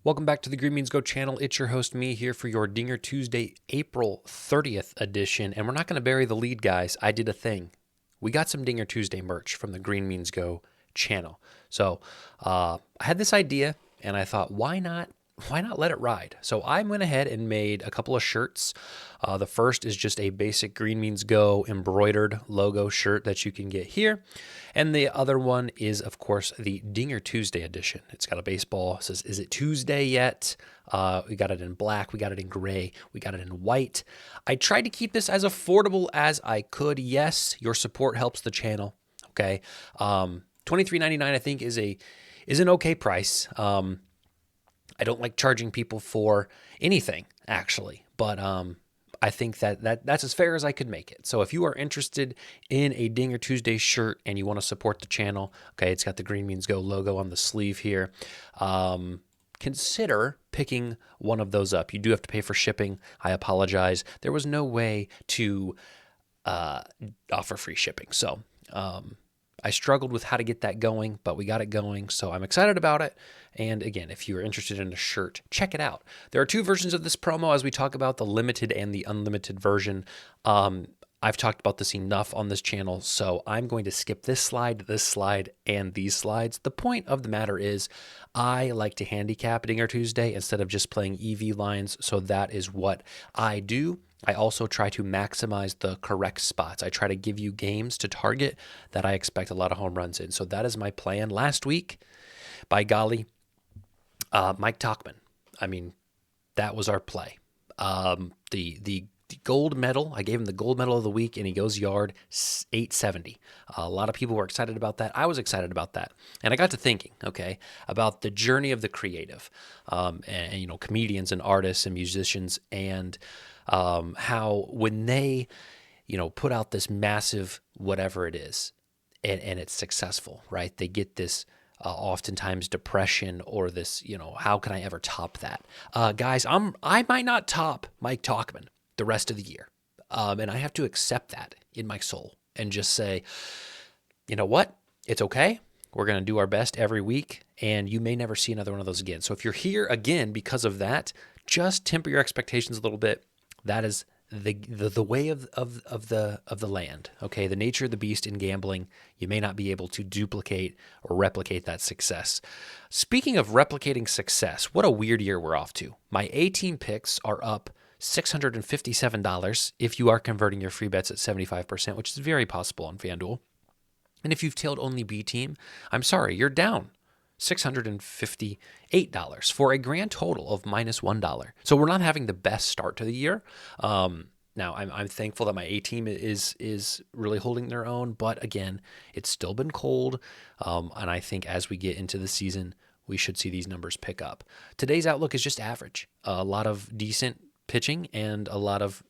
Welcome back to the Green Beans Go channel. It's your host, me, here for your Dinger Tuesday, April 30th edition. And we're not going to bury the lead, guys. I did a thing. We got some Dinger Tuesday merch from the Green Beans Go channel. So I had this idea, and I thought, why not let it ride? So I went ahead and made a couple of shirts. The first is just a basic Green Beans Go embroidered logo shirt that you can get here. And the other one is, of course, the Dinger Tuesday edition. It's got a baseball. It says, "Is it Tuesday yet?" We got it in black. We got it in gray. We got it in white. I tried to keep this as affordable as I could. Yes, your support helps the channel. Okay. $23.99, I think, is an okay price. I don't like charging people for anything, actually, but I think that's as fair as I could make it. So if you are interested in a Dinger Tuesday shirt and you want to support the channel, okay, it's got the Green Beans Go logo on the sleeve here. Consider picking one of those up. You do have to pay for shipping. I apologize. There was no way to offer free shipping. So I struggled with how to get that going, but we got it going, so I'm excited about it. And again, if you're interested in a shirt, check it out. There are two versions of this promo as we talk about the limited and the unlimited version. I've talked about this enough on this channel, so I'm going to skip this slide, and these slides. The point of the matter is I like to handicap Dinger Tuesday instead of just playing EV lines, so that is what I do. I also try to maximize the correct spots. I try to give you games to target that I expect a lot of home runs in. So that is my plan. Last week, by golly, Mike Tauchman. I mean, that was our play. The gold medal, I gave him the gold medal of the week, and he goes yard 870. A lot of people were excited about that. I was excited about that. And I got to thinking, okay, about the journey of the creative, and you know, comedians and artists and musicians, and how when they, you know, put out this massive whatever it is, and it's successful, right? They get this oftentimes depression or this, you know, how can I ever top that? Guys, I might not top Mike Tauchman the rest of the year, and I have to accept that in my soul and just say, you know what? It's okay. We're going to do our best every week, and you may never see another one of those again. So if you're here again because of that, just temper your expectations a little bit. That is the way of the land. Okay, the nature of the beast in gambling. You may not be able to duplicate or replicate that success. Speaking of replicating success, what a weird year we're off to. My A-team picks are up $657 if you are converting your free bets at 75%, which is very possible on FanDuel. And if you've tailed only B team, I'm sorry, you're down $658 for a grand total of minus $1. So we're not having the best start to the year. Now, I'm thankful that my A team is really holding their own, but again, it's still been cold, and I think as we get into the season, we should see these numbers pick up. Today's outlook is just average. A lot of decent pitching and a lot of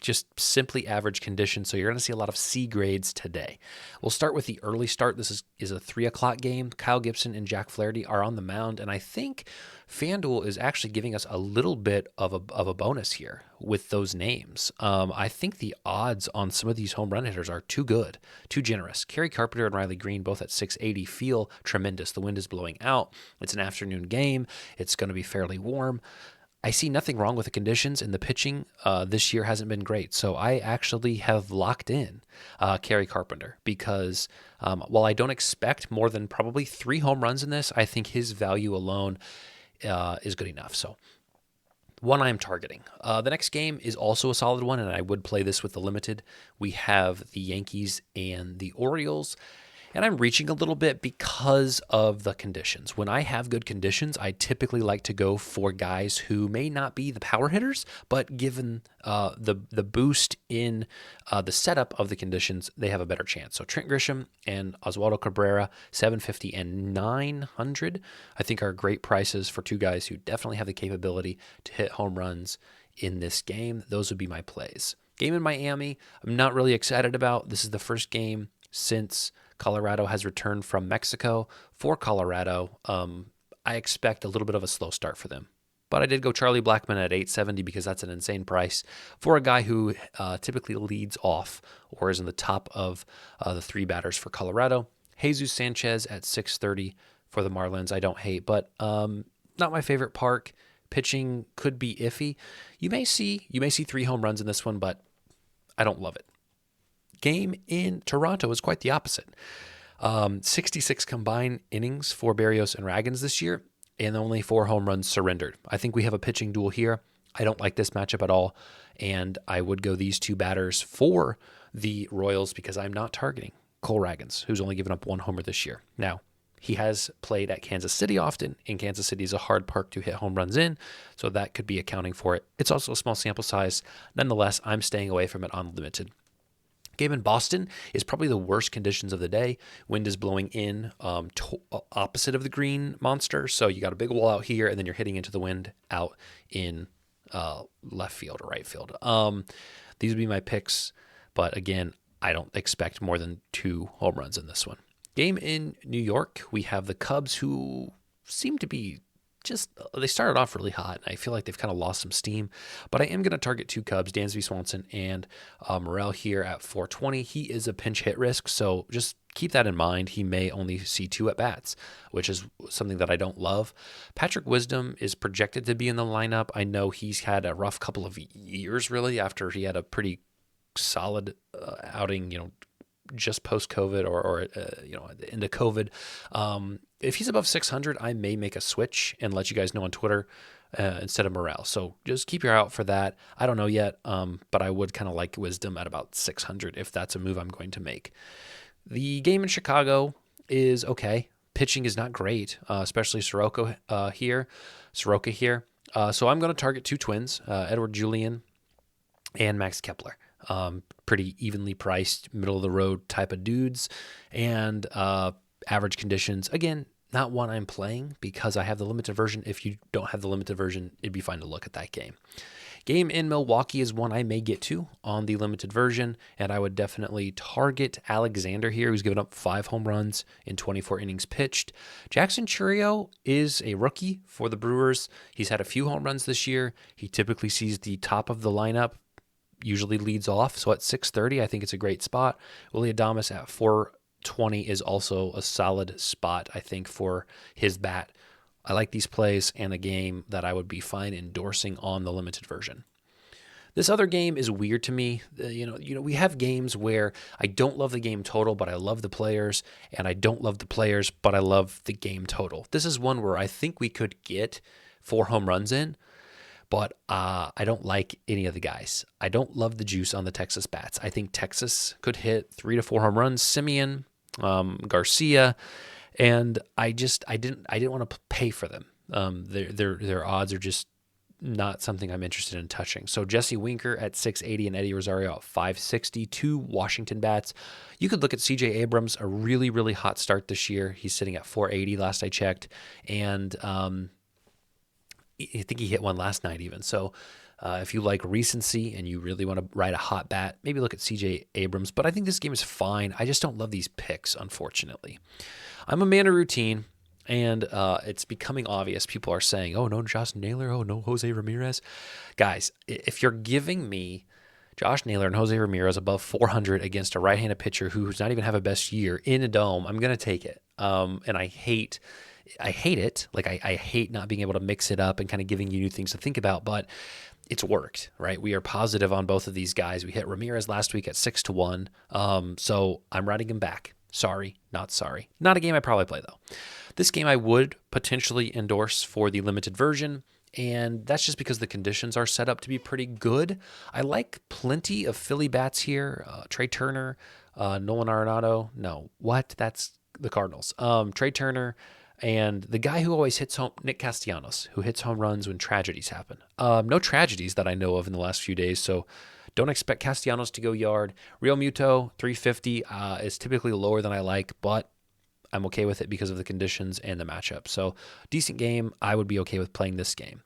just simply average conditions. So you're going to see a lot of C grades today. We'll start with the early start. This is a 3 o'clock game. Kyle Gibson and Jack Flaherty are on the mound, and I think FanDuel is actually giving us a little bit of a bonus here with those names. I think the odds on some of these home run hitters are too good, too generous. Kerry Carpenter and Riley Green, both at 680, feel tremendous. The wind is blowing out. It's an afternoon game. It's going to be fairly warm. I see nothing wrong with the conditions, and the pitching this year hasn't been great. So I actually have locked in Kerry Carpenter because while I don't expect more than probably 3 home runs in this, I think his value alone is good enough. So one I am targeting. The next game is also a solid one, and I would play this with the limited. We have the Yankees and the Orioles. And I'm reaching a little bit because of the conditions. When I have good conditions, I typically like to go for guys who may not be the power hitters, but given the boost in the setup of the conditions, they have a better chance. So Trent Grisham and Oswaldo Cabrera, $750 and $900, I think are great prices for two guys who definitely have the capability to hit home runs in this game. Those would be my plays. Game in Miami, I'm not really excited about. This is the first game since Colorado has returned from Mexico. For Colorado, I expect a little bit of a slow start for them. But I did go Charlie Blackmon at $870 because that's an insane price for a guy who typically leads off or is in the top of the 3 batters for Colorado. Jesus Sanchez at $630 for the Marlins. I don't hate, but not my favorite park. Pitching could be iffy. You may see 3 home runs in this one, but I don't love it. Game in Toronto is quite the opposite. 66 combined innings for Berrios and Ragans this year, and only 4 home runs surrendered. I think we have a pitching duel here. I don't like this matchup at all, and I would go these 2 batters for the Royals because I'm not targeting Cole Ragans, who's only given up 1 homer this year. Now, he has played at Kansas City often, and Kansas City is a hard park to hit home runs in, so that could be accounting for it. It's also a small sample size. Nonetheless, I'm staying away from it on limited. Game in Boston is probably the worst conditions of the day. Wind is blowing in opposite of the green monster, so you got a big wall out here, and then you're hitting into the wind out in left field or right field. These would be my picks, but again, I don't expect more than 2 home runs in this one. Game in New York, we have the Cubs, who seem to be they started off really hot, and I feel like they've kind of lost some steam. But I am going to target 2 Cubs, Dansby Swanson and Morel here at 420. He is a pinch hit risk, so just keep that in mind. He may only see 2 at-bats, which is something that I don't love. Patrick Wisdom is projected to be in the lineup. I know he's had a rough couple of years, really, after he had a pretty solid outing, just post-COVID or at the end of COVID. If he's above 600, I may make a switch and let you guys know on Twitter instead of Morel. So just keep your eye out for that. I don't know yet, but I would kind of like Wisdom at about 600 if that's a move I'm going to make. The game in Chicago is okay. Pitching is not great, especially Soroka here. So I'm going to target 2 twins, Edward Julian and Max Kepler. Pretty evenly priced, middle-of-the-road type of dudes, and average conditions. Again, not one I'm playing because I have the limited version. If you don't have the limited version, it'd be fine to look at that game. Game in Milwaukee is one I may get to on the limited version, and I would definitely target Alexander here, who's given up 5 home runs in 24 innings pitched. Jackson Chourio is a rookie for the Brewers. He's had a few home runs this year. He typically sees the top of the lineup, usually leads off, so at 630, I think it's a great spot. Willy Adames at 420 is also a solid spot, I think, for his bat. I like these plays and a game that I would be fine endorsing on the limited version. This other game is weird to me. We have games where I don't love the game total, but I love the players, and I don't love the players, but I love the game total. This is one where I think we could get 4 home runs in, but I don't like any of the guys. I don't love the juice on the Texas bats. I think Texas could hit 3 to 4 home runs. Simeon, Garcia, and I didn't want to pay for them. Their odds are just not something I'm interested in touching. So Jesse Winker at 680 and Eddie Rosario at 560, 2 Washington bats. You could look at CJ Abrams, a really, really hot start this year. He's sitting at 480 last I checked, and I think he hit one last night even. So if you like recency and you really want to ride a hot bat, maybe look at CJ Abrams. But I think this game is fine. I just don't love these picks, unfortunately. I'm a man of routine, and it's becoming obvious. People are saying, oh, no Josh Naylor, oh, no Jose Ramirez. Guys, if you're giving me Josh Naylor and Jose Ramirez above 400 against a right-handed pitcher who's not even have a best year in a dome, I'm going to take it. And I hate it. Like I hate not being able to mix it up and kind of giving you new things to think about, but it's worked, right? We are positive on both of these guys. We hit Ramirez last week at 6-1. So I'm riding him back. Sorry, not sorry. Not a game I probably play though. This game I would potentially endorse for the limited version, and that's just because the conditions are set up to be pretty good. I like plenty of Philly bats here. Trey Turner, Nolan Arenado. No, what? That's the Cardinals. Trey Turner, and the guy who always hits home, Nick Castellanos, who hits home runs when tragedies happen. No tragedies that I know of in the last few days, so don't expect Castellanos to go yard. Real Muto, 350, is typically lower than I like, but I'm okay with it because of the conditions and the matchup. So decent game. I would be okay with playing this game.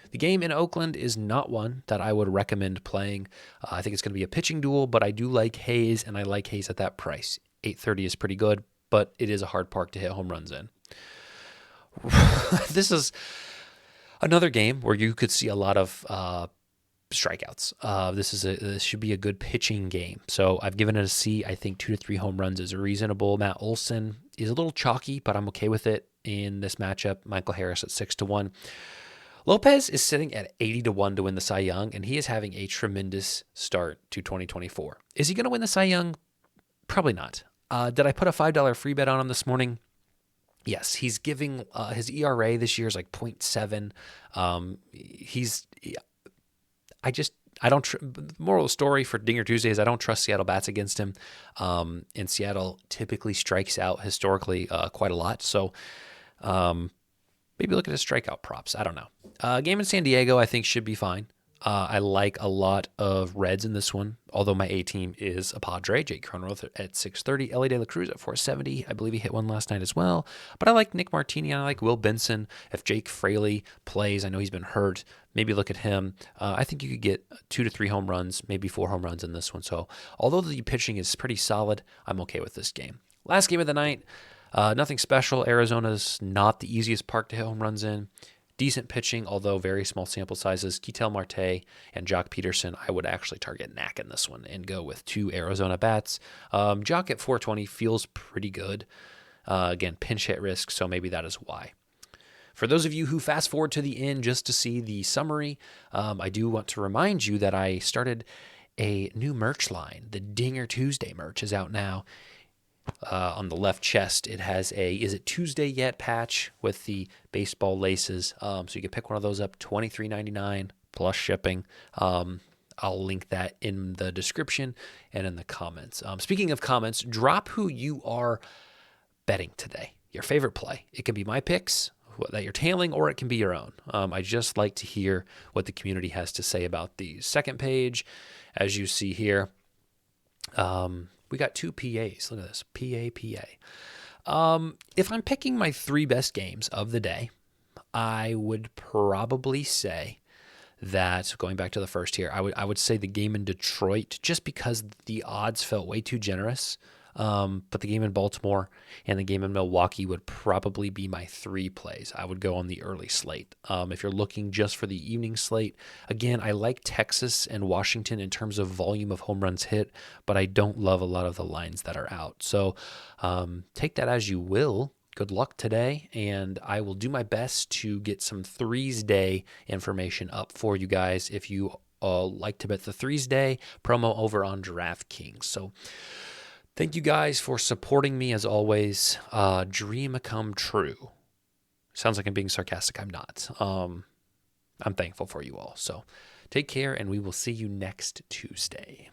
The game in Oakland is not one that I would recommend playing. I think it's going to be a pitching duel, but I do like Hayes, and I like Hayes at that price. 830 is pretty good, but it is a hard park to hit home runs in. This is another game where you could see a lot of strikeouts. This should be a good pitching game. So I've given it a C. I think 2 to 3 home runs is reasonable. Matt Olson is a little chalky, but I'm okay with it in this matchup. Michael Harris at 6-1. Lopez is sitting at 80-1 to win the Cy Young, and he is having a tremendous start to 2024. Is he going to win the Cy Young? Probably not. Did I put a $5 free bet on him this morning? Yes, he's giving his ERA this year is like 0.7. I don't. The moral of the story for Dinger Tuesday is I don't trust Seattle bats against him. And Seattle typically strikes out historically quite a lot. So maybe look at his strikeout props. I don't know. Game in San Diego I think should be fine. I like a lot of Reds in this one, although my A team is a Padre. Jake Cronenworth at 630, Ellie De La Cruz at 470. I believe he hit one last night as well. But I like Nick Martini. I like Will Benson. If Jake Fraley plays, I know he's been hurt. Maybe look at him. I think you could get 2 to 3 home runs, maybe 4 home runs in this one. So although the pitching is pretty solid, I'm okay with this game. Last game of the night, nothing special. Arizona's not the easiest park to hit home runs in. Decent pitching, although very small sample sizes. Ketel Marte and Jock Peterson, I would actually target Knack in this one and go with 2 Arizona bats. Jock at 420 feels pretty good. Again, pinch hit risk, so maybe that is why. For those of you who fast forward to the end just to see the summary, I do want to remind you that I started a new merch line. The Dinger Tuesday merch is out now. On the left chest, it has a "Is it Tuesday yet?" patch with the baseball laces. So you can pick one of those up, $23.99 plus shipping. I'll link that in the description and in the comments. Speaking of comments, drop who you are betting today, your favorite play. It can be my picks that you're tailing, or it can be your own. I just like to hear what the community has to say about these. Second page, as you see here, we got 2 PAs. Look at this. PA. If I'm picking my 3 best games of the day, I would probably say that, going back to the first here, I would say the game in Detroit, just because the odds felt way too generous. But the game in Baltimore and the game in Milwaukee would probably be my 3 plays. I would go on the early slate. If you're looking just for the evening slate, again, I like Texas and Washington in terms of volume of home runs hit, but I don't love a lot of the lines that are out. So take that as you will. Good luck today, and I will do my best to get some Threes Day information up for you guys if you like to bet the Threes Day promo over on DraftKings. So thank you guys for supporting me as always. Dream come true. Sounds like I'm being sarcastic. I'm not. I'm thankful for you all. So take care, and we will see you next Tuesday.